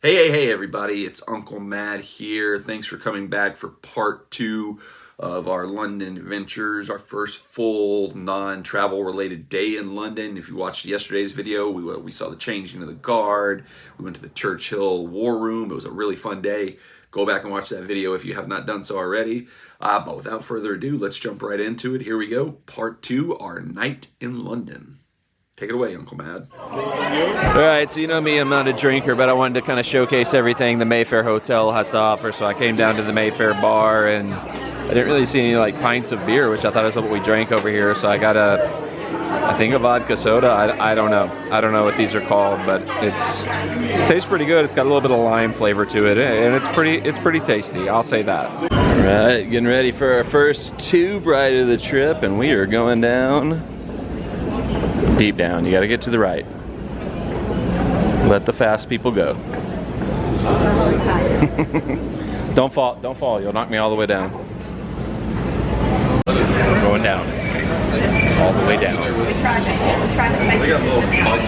Hey everybody, it's Uncle Matt here. Thanks for coming back for part 2 of our London adventures, our first full non-travel related day in London. If you watched yesterday's video, we saw the changing of the guard. We went to the Churchill War Room. It was a really fun day. Go back and watch that video if you have not done so already. But without further ado, let's jump right into it. Here we go. Part 2, our night in London. Take it away, Uncle Mad. Alright, so you know me, I'm not a drinker, but I wanted to kind of showcase everything the Mayfair Hotel has to offer, so I came down to the Mayfair bar, and I didn't really see any like pints of beer, which I thought is what we drank over here, so I got I think a vodka soda. I don't know. I don't know what these are called, but it tastes pretty good. It's got a little bit of lime flavor to it, and it's pretty tasty, I'll say that. Alright, getting ready for our first tube ride of the trip, and we are going down deep down. You gotta get to the right. Let the fast people go. Don't fall, you'll knock me all the way down. We're going down. All the way down. We tried to make the system out.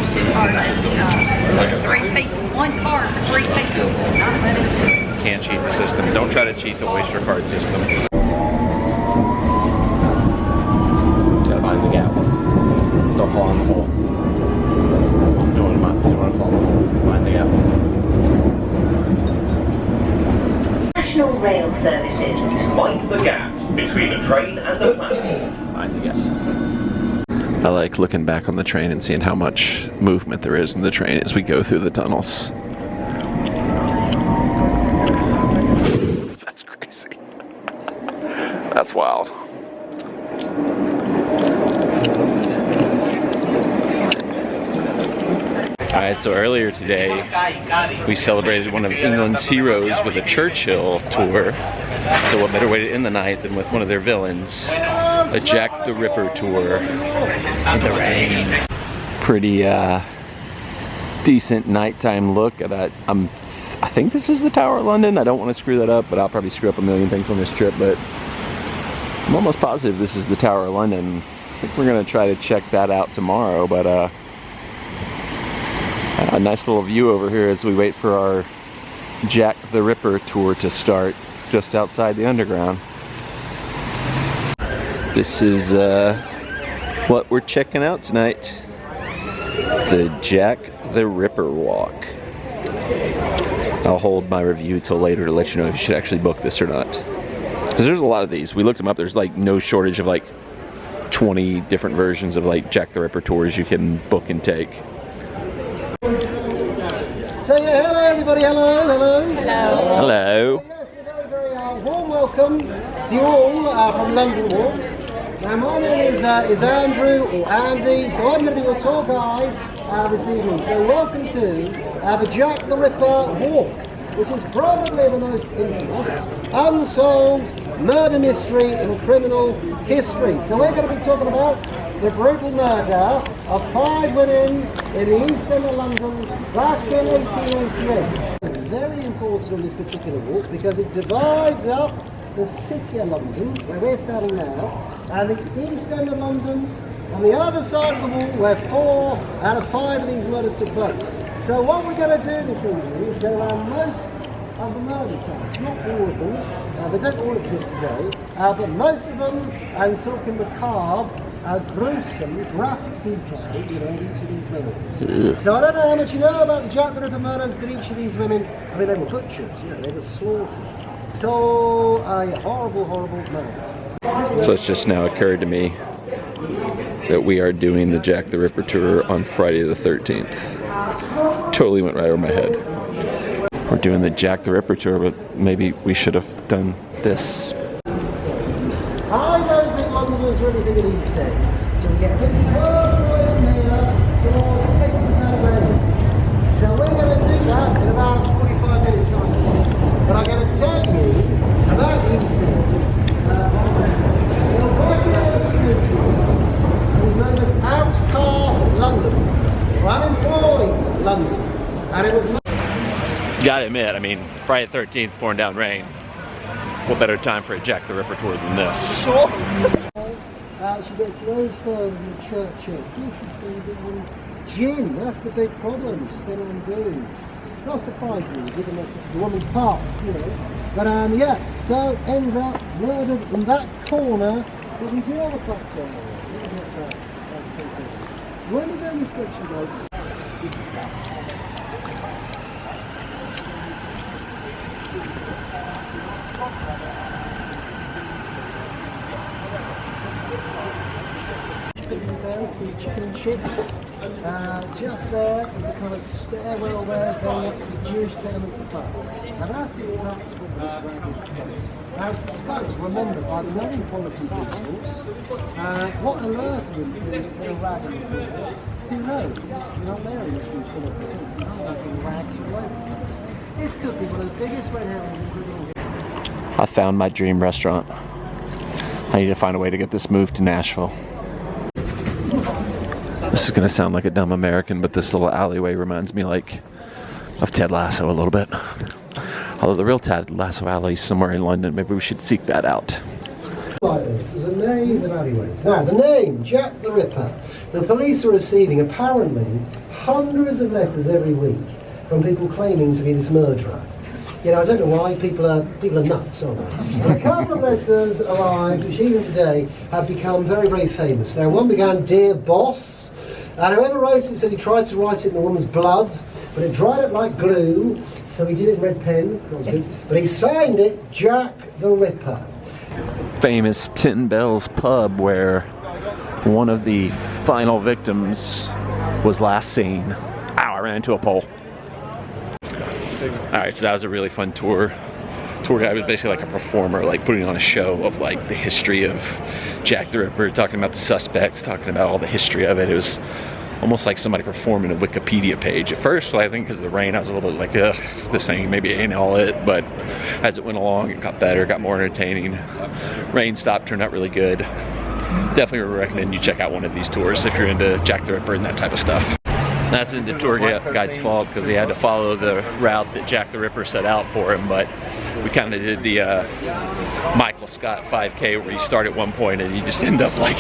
3 people, 1 car for 3 people. Can't cheat the system. Don't try to cheat the Oyster card system. Gotta find the gap. Don't fall in the hole. You don't want to fall in the hole. Find the gap. National Rail Services. Mind the gaps between the train and the platform. Find the gap. I like looking back on the train and seeing how much movement there is in the train as we go through the tunnels. That's crazy. That's wild. Alright, so earlier today we celebrated one of England's heroes with a Churchill tour. So what better way to end the night than with one of their villains? A Jack the Ripper tour in the rain. Pretty decent nighttime look at that. I think this is the Tower of London. I don't want to screw that up, but I'll probably screw up a million things on this trip, but I'm almost positive this is the Tower of London. I think we're gonna try to check that out tomorrow, but a nice little view over here as we wait for our Jack the Ripper tour to start just outside the Underground. This is what we're checking out tonight. The Jack the Ripper walk. I'll hold my review till later to let you know if you should actually book this or not. Because there's a lot of these. We looked them up. There's like no shortage of like 20 different versions of like Jack the Ripper tours you can book and take. So yeah, hello everybody, hello. Hello. Yes, a very warm welcome to you all from London Walks. Now my name is Andrew, or Andy, so I'm going to be your tour guide this evening. So welcome to the Jack the Ripper Walk, which is probably the most infamous, unsolved murder mystery in criminal history. So we're going to be talking about the brutal murder of 5 women in the East End of London back in 1888. Very important on this particular walk because it divides up the city of London, where we're standing now, and the East End of London on the other side of the wall, where 4 out of 5 of these murders took place. So what we're going to do this evening is go around most of the murder sites, not all of them, they don't all exist today, but most of them, I'm talking macabre, gruesome, graphic detail, you know, in each of these murders. So I don't know how much you know about the Jack the Ripper murders, but each of these women, I mean, they were butchered, you know, they were slaughtered. So, yeah, horrible murders. So it's just now occurred to me that we are doing the Jack the Ripper tour on Friday the 13th. Totally went right over my head. We're doing the Jack the Ripper tour, but maybe we should have done this. I don't think Londoners really think it East End. So we get a bit further away from here towards Piccadilly Circus. So we're going to do that in about 45 minutes time. But I'm going to tell you about the East End. So back in the 1880s, it was known as Outcast London, or Unemployed London. And it was... Gotta admit, I mean, Friday the 13th, pouring down rain. What better time for a Jack the Ripper tour than this? She gets no further than Churchill. She's going to get on gin. That's the big problem. She's then on booze. not surprisingly, given the woman's past, you know. But yeah, so ends up murdered in that corner, but we do have a platform. When the very restriction goes, these chicken and chips. Just there is a kind of stairwell there going up to the Jewish tenements above. Now that's the exact spot where this road is closed. Now it's discovered, remember, by the known quality police. What alerted them to the rag on the floor? Who knows? You're not there in this full of things, stuck in rags all over the place. This could be one of the biggest red herrings in criminal history. I found my dream restaurant. I need to find a way to get this moved to Nashville. This is gonna sound like a dumb American, but this little alleyway reminds me like of Ted Lasso a little bit. Although the real Ted Lasso alley is somewhere in London, maybe we should seek that out. Like this, there's a maze of alleyways. Now, the name, Jack the Ripper. The police are receiving, apparently, hundreds of letters every week from people claiming to be this murderer. You know, I don't know why, people are nuts, aren't they? And a couple of letters arrived, which even today have become very, very famous. Now, one began, Dear Boss, and whoever wrote it said he tried to write it in the woman's blood, but it dried up like glue, so he did it in red pen, that was good, but he signed it, Jack the Ripper. Famous Tin Bells pub where one of the final victims was last seen. Ow, I ran into a pole. Alright, so that was a really fun tour. Tour guide was basically like a performer, like putting on a show of like the history of Jack the Ripper, talking about the suspects, talking about all the history of it. It was almost like somebody performing a Wikipedia page. At first, I think because of the rain, I was a little bit like, ugh, this thing maybe ain't all it, but as it went along, it got better, got more entertaining. Rain stopped, turned out really good. Definitely recommend you check out one of these tours if you're into Jack the Ripper and that type of stuff. That's in the tour guide's fault because he had to follow the route that Jack the Ripper set out for him, but we kind of did the Michael Scott 5K where you start at one point and you just end up like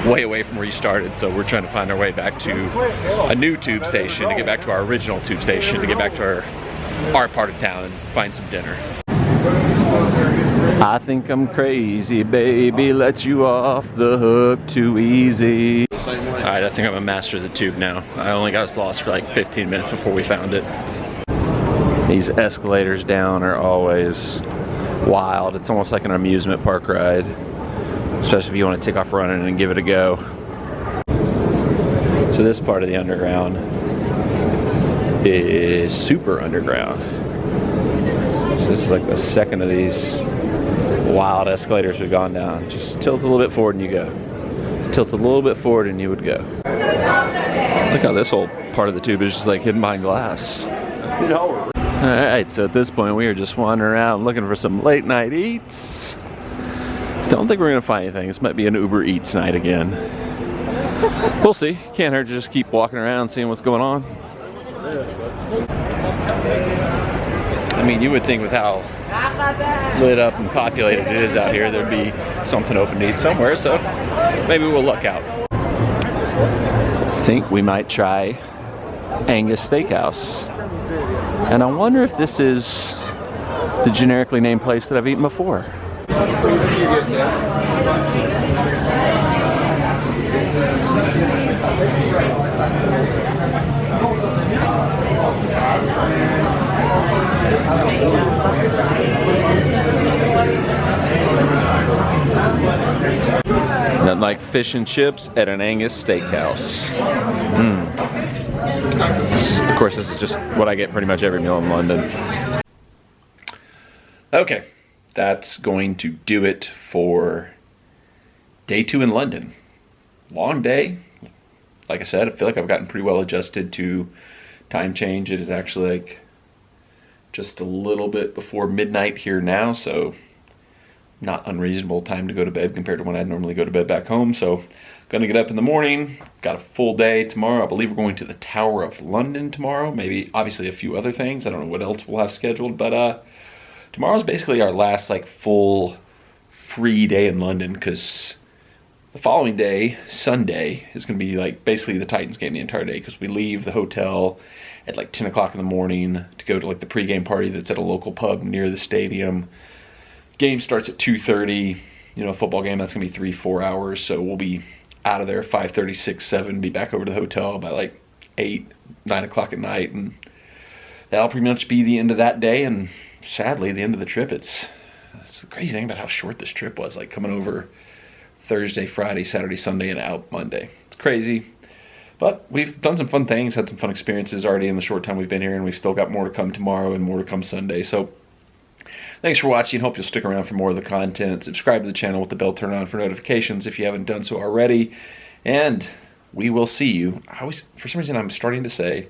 way away from where you started. So we're trying to find our way back to a new tube station to get back to our original tube station, to get back to our part of town and find some dinner. I think I'm crazy, baby, let you off the hook too easy. Alright, I think I'm a master of the tube now. I only got us lost for like 15 minutes before we found it. These escalators down are always wild. It's almost like an amusement park ride, especially if you want to take off running and give it a go. So this part of the underground is super underground. So this is like the second of these wild escalators we've gone down. Just tilt a little bit forward and you go. Tilt a little bit forward and you would go. Look how this whole part of the tube is just like hidden behind glass. Alright, so at this point we are just wandering around looking for some late night eats. Don't think we're gonna find anything. This might be an Uber Eats night again. We'll see. Can't hurt to just keep walking around seeing what's going on. I mean, you would think with how lit up and populated it is out here, there'd be something open to eat somewhere, so maybe we'll look out. I think we might try Angus Steakhouse. And I wonder if this is the generically named place that I've eaten before. Nothing like fish and chips at an Angus Steakhouse. Of course, this is just what I get pretty much every meal in London. Okay, that's going to do it for day 2 in London. Long day. Like I said, I feel like I've gotten pretty well adjusted to time change. It is actually like just a little bit before midnight here now, so not unreasonable time to go to bed compared to when I normally go to bed back home. So gonna get up in the morning, got a full day tomorrow. I believe we're going to the Tower of London tomorrow, maybe obviously a few other things. I don't know what else we'll have scheduled, but tomorrow's basically our last like full free day in London, because the following day, Sunday, is going to be like basically the Titans game the entire day, because we leave the hotel at like 10 o'clock in the morning to go to like the pregame party that's at a local pub near the stadium. Game starts at 2:30. You know, a football game, that's gonna be 3-4 hours. So we'll be out of there 5:30, 6, 7, be back over to the hotel by like 8, 9 o'clock at night. And that'll pretty much be the end of that day. And sadly, the end of the trip. It's the crazy thing about how short this trip was, like coming over Thursday, Friday, Saturday, Sunday, and out Monday. It's crazy. But we've done some fun things, had some fun experiences already in the short time we've been here, and we've still got more to come tomorrow and more to come Sunday. So thanks for watching. Hope you'll stick around for more of the content. Subscribe to the channel with the bell turned on for notifications if you haven't done so already. And we will see you. For some reason, I'm starting to say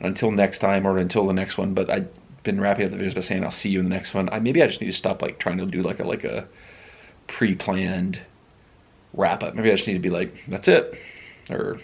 until next time or until the next one, but I've been wrapping up the videos by saying I'll see you in the next one. Maybe I just need to stop like trying to do like a pre-planned wrap up. Maybe I just need to be like, that's it. Or